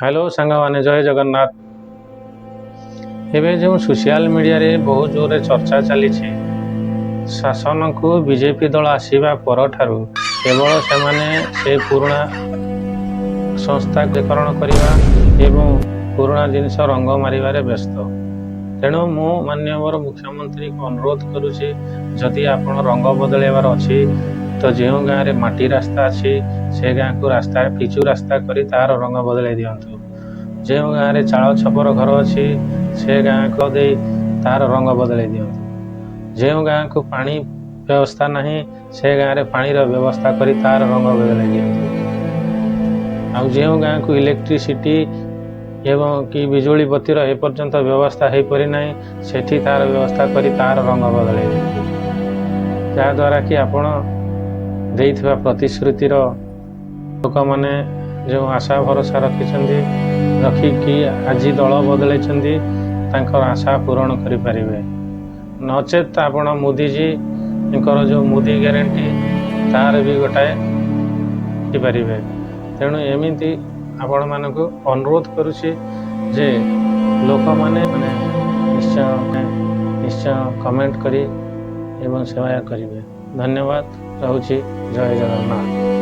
Hello सांगवाने जय जगन्नाथ। एवं जो सोशल मीडिया रे बहुत जोर चर्चा चली शासन को बीजेपी दल आसवा पर केवल से पुराणा संस्थाकरण करने पुराणा जिनस रंग मारे व्यस्त। तेणु मु माननीय मुख्यमंत्री को अनुरोध करुच्ची जदि आपण रंग बदलैबार अच्छी तो जो गाँव में माटी रास्ता अच्छी से गाँव को रास्ता पिचु रास्ता करी तार रंग बदल दिंतु। जो गाँव में चाल छपर घर अच्छी से गाँव को दे तार रंग बदल दिंतु। जो गाँव को पानी व्यवस्था नहीं से गाँव में पानी व्यवस्था करी तार रंग बदल दिंतु। आउ जो गाँव को इलेक्ट्रिसिटी एवं कि बिजुली बत्तीर एपर्यंत व्यवस्था हो पारि ना सेठी तार व्यवस्था करी तार रंग बदल दिंतु। जहाँद्वारा कि आपण देइथिबा प्रतिश्रुतिर लोक मैंने जो आशा भरोसा रखिकी आज दल बदल आशा पूरण करें। नचेत आपण मोदीजी जो मोदी ग्यारंटी तार भी गोटाए पारे। तेणु एमती आपण मानक अनुरोध करुच्ची जे लोक मैंने निश्चय कमेंट करी एवं सेवा करेंगे। धन्यवाद। रहुछि। जय जगन्नाथ।